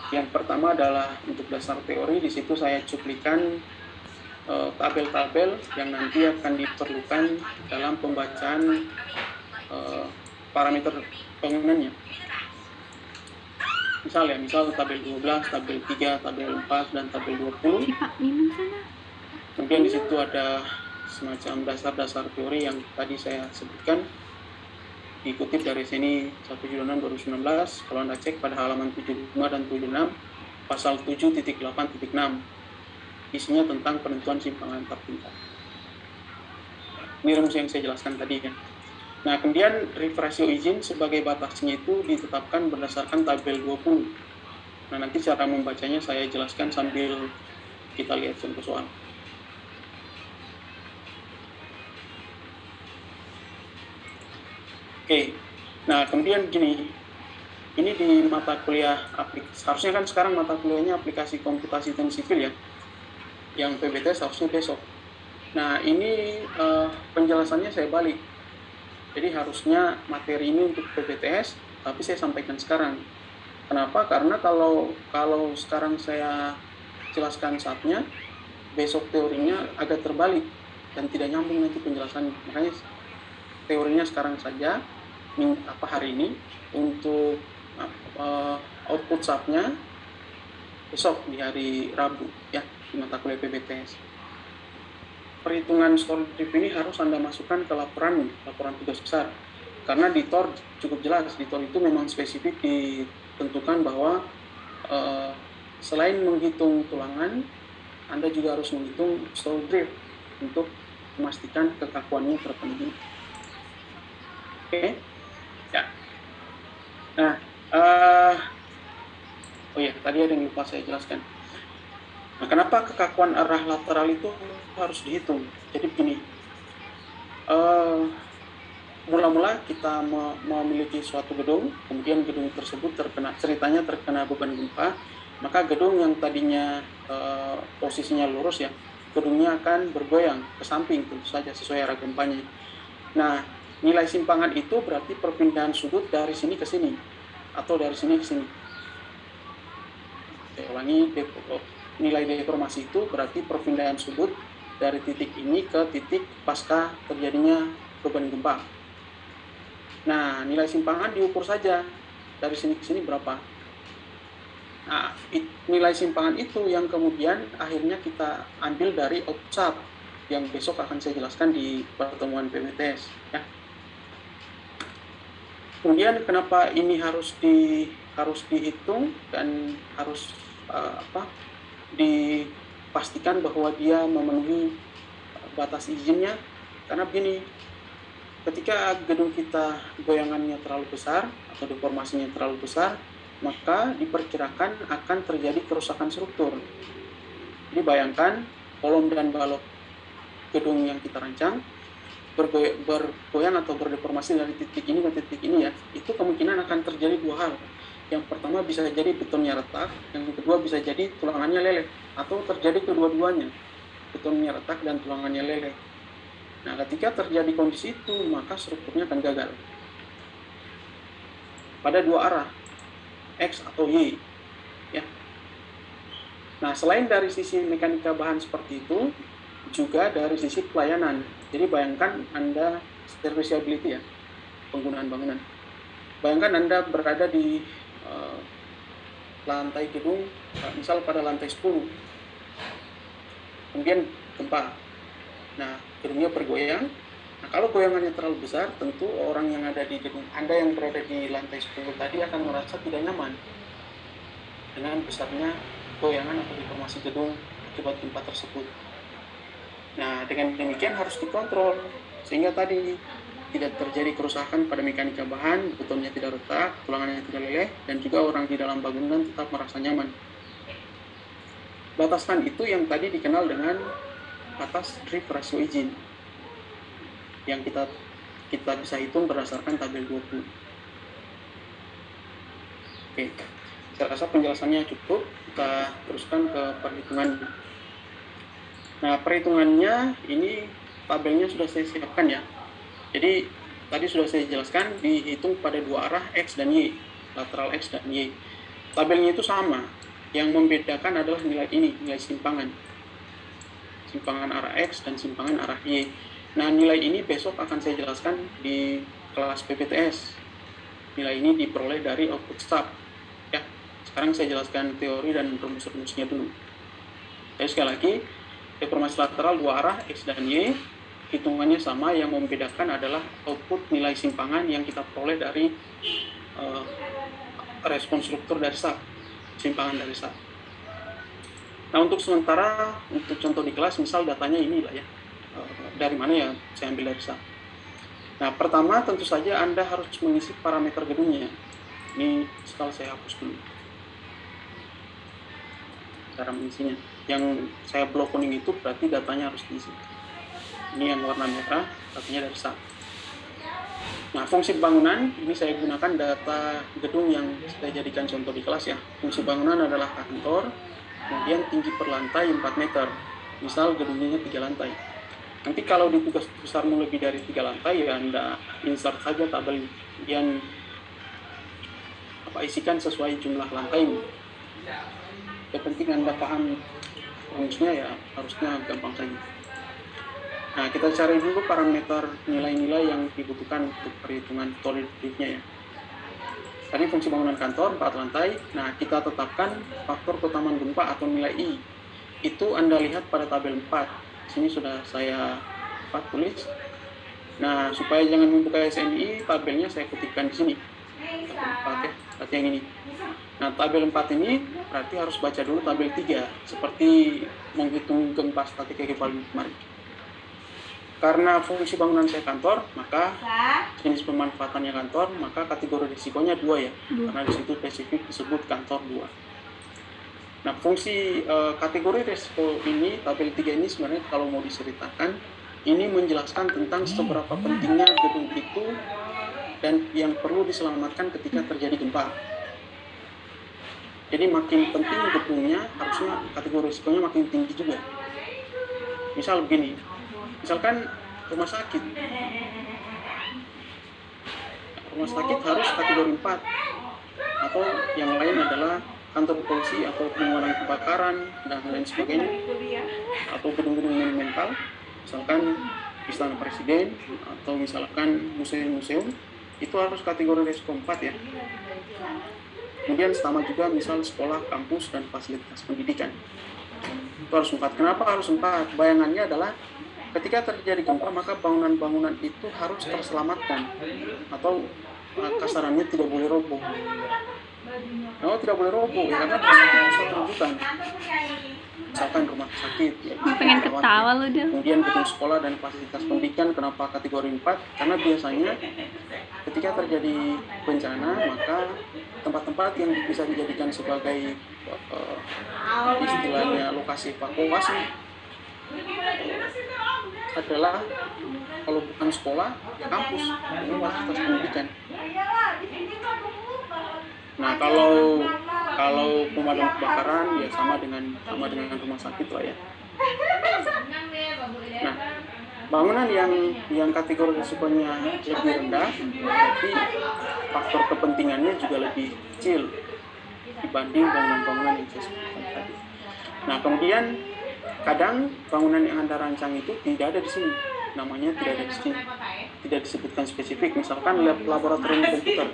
Yang pertama adalah untuk dasar teori, di situ saya cuplikan tabel-tabel yang nanti akan diperlukan dalam pembacaan parameter bangunannya. Misal tabel 12, tabel 3, tabel 4, dan tabel 20. Kemudian di situ ada semacam dasar-dasar teori yang tadi saya sebutkan, dikutip dari sini 176/2019. Kalau Anda cek pada halaman 75 dan 76, pasal 7.8.6, isinya tentang penentuan simpangan tertingkat. Ini rumus yang saya jelaskan tadi kan. Nah, kemudian ratio izin sebagai batasnya itu ditetapkan berdasarkan tabel 20. Nah, nanti cara membacanya saya jelaskan sambil kita lihat contoh soal. Oke, nah kemudian gini, ini di mata kuliah harusnya kan sekarang mata kuliahnya aplikasi komputasi dan sipil ya, yang PBTS harusnya besok. Nah ini penjelasannya saya balik, jadi harusnya materi ini untuk PBTS, tapi saya sampaikan sekarang. Kenapa? Karena kalau sekarang saya jelaskan saatnya, besok teorinya agak terbalik dan tidak nyambung nanti penjelasannya. Makanya teorinya sekarang saja, hari ini, untuk output SAP-nya besok di hari Rabu ya, di mata kuliah PBTS. Perhitungan store trip ini harus Anda masukkan ke laporan tugas besar, karena di TOR cukup jelas, di TOR itu memang spesifik ditentukan bahwa selain menghitung tulangan, Anda juga harus menghitung store drift untuk memastikan kekakuannya terpenuhi. Oke. Ya. Nah, oh ya, tadi ada yang lupa saya jelaskan. Nah, kenapa kekakuan arah lateral itu harus dihitung? Jadi begini, mula-mula kita memiliki suatu gedung, kemudian gedung tersebut ceritanya terkena beban gempa, maka gedung yang tadinya posisinya lurus ya, gedungnya akan bergoyang ke samping tentu saja sesuai arah gempanya. Nah, nilai simpangan itu berarti perpindahan sudut dari sini ke sini, atau dari sini ke sini. Saya ulangi, nilai deformasi itu berarti perpindahan sudut dari titik ini ke titik pasca terjadinya beban gempa. Nah, nilai simpangan diukur saja dari sini ke sini berapa. Nah, nilai simpangan itu yang kemudian akhirnya kita ambil dari output SAP yang besok akan saya jelaskan di pertemuan PBTS ya. Kemudian kenapa ini harus dihitung dan harus dipastikan bahwa dia memenuhi batas izinnya? Karena begini, ketika gedung kita goyangannya terlalu besar atau deformasinya terlalu besar, maka diperkirakan akan terjadi kerusakan struktur. Jadi bayangkan kolom dan balok gedung yang kita rancang bergoyang atau berdeformasi dari titik ini ke titik ini ya, itu kemungkinan akan terjadi dua hal. Yang pertama bisa jadi betonnya retak, yang kedua bisa jadi tulangannya leleh, atau terjadi kedua-duanya, betonnya retak dan tulangannya leleh. Nah, ketika terjadi kondisi itu, maka strukturnya akan gagal pada dua arah, X atau Y ya. Nah, selain dari sisi mekanika bahan seperti itu, juga dari sisi pelayanan. Jadi bayangkan Anda serviceability ya, penggunaan bangunan. Bayangkan Anda berada di lantai gedung, misal pada lantai 10, kemudian gempa. Nah, gedungnya bergoyang. Nah, kalau goyangannya terlalu besar, tentu orang yang ada di gedung Anda yang berada di lantai 10 tadi akan merasa tidak nyaman dengan besarnya goyangan atau deformasi gedung akibat gempa tersebut. Nah, dengan demikian harus dikontrol sehingga tadi tidak terjadi kerusakan pada mekanika bahan, betonnya tidak retak, tulangannya tidak leleh, dan juga orang di dalam bangunan tetap merasa nyaman. Batasan itu yang tadi dikenal dengan batas drift ratio izin, yang kita bisa hitung berdasarkan tabel 20. Oke, saya rasa penjelasannya cukup. Kita teruskan ke perhitungan. Nah, perhitungannya ini tabelnya sudah saya siapkan ya. Jadi tadi sudah saya jelaskan, dihitung pada dua arah X dan Y, lateral X dan Y. tabelnya itu sama. Yang membedakan adalah nilai ini, nilai simpangan. Simpangan arah X dan simpangan arah Y. Nah, nilai ini besok akan saya jelaskan di kelas PPTS. Nilai ini diperoleh dari output stub. Ya, sekarang saya jelaskan teori dan rumus-rumusnya dulu. Jadi sekali lagi, deformasi lateral dua arah X dan Y, hitungannya sama, yang membedakan adalah output nilai simpangan yang kita peroleh dari respon struktur dari stub, simpangan dari stub. Nah, untuk sementara, untuk contoh di kelas, misal datanya ini lah ya, dari mana ya saya ambil dari stub. Nah, pertama tentu saja Anda harus mengisi parameter gedungnya. Ini sekali saya hapus dulu. Cara mengisinya. Yang saya blok kuning itu berarti datanya harus diisi. Ini yang warna merah, datanya dari stub. Nah, fungsi bangunan, ini saya gunakan data gedung yang saya jadikan contoh di kelas ya. Fungsi bangunan adalah kantor, kemudian tinggi per lantai 4 meter. Misal gedungnya 3 lantai. Nanti kalau di tugas besarmu lebih dari 3 lantai, ya Anda insert saja tabel yang isikan sesuai jumlah lantai. Yang penting Anda paham rumusnya, ya harusnya gampang saja. Nah, kita cari dulu parameter nilai-nilai yang dibutuhkan untuk perhitungan toleratifnya ya. Tadi fungsi bangunan kantor 4 lantai. Nah, kita tetapkan faktor keutamaan gempa atau nilai I. Itu Anda lihat pada tabel 4. Sini sudah saya tulis. Nah, supaya jangan membuka SNI, tabelnya saya ketikkan di sini. Tabel 4 ya, berarti yang ini. Nah, tabel 4 ini berarti harus baca dulu tabel 3, seperti menghitung gempa statik ekuivalen kemarin. Karena fungsi bangunan saya kantor, maka jenis pemanfaatannya kantor, maka kategori risikonya 2 ya. Karena di situ spesifik disebut kantor 2. Nah, fungsi kategori risiko ini, tabel 3 ini sebenarnya kalau mau diceritakan, ini menjelaskan tentang seberapa pentingnya gedung itu dan yang perlu diselamatkan ketika terjadi gempa. Jadi makin penting gedungnya, harusnya kategori risikonya makin tinggi juga. Misal begini, misalkan rumah sakit harus kategori 4, atau yang lain adalah kantor polisi atau pemadam kebakaran dan lain sebagainya, atau gedung-gedung monumental, misalkan istana presiden atau misalkan museum-museum, itu harus kategori risiko 4 ya. Kemudian sama juga misal sekolah, kampus, dan fasilitas pendidikan, itu harus 4. Kenapa harus 4? Bayangannya adalah ketika terjadi gempa, maka bangunan-bangunan itu harus terselamatkan, atau kasarannya tidak boleh roboh. Nah, tidak boleh roboh ya, karena pusat rujukan, misalkan rumah sakit ya, pengen ketawa lu dia. Kemudian gedung sekolah dan fasilitas pendidikan. Kenapa kategori 4? Karena biasanya ketika terjadi bencana, maka tempat-tempat yang bisa dijadikan sebagai istilahnya lokasi evakuasi adalah kalau bukan sekolah ya kampus, ini fasilitas pendidikan. Nah, kalau pemadam kebakaran ya sama dengan rumah sakit lah ya. Nah, bangunan yang kategori risikonya lebih rendah, berarti faktor kepentingannya juga lebih kecil dibanding bangunan-bangunan yang saya sebutkan tadi. Nah, kemudian kadang bangunan yang Anda rancang itu tidak ada di sini, namanya tidak ada di sini, tidak disebutkan spesifik. Misalkan laboratorium komputer,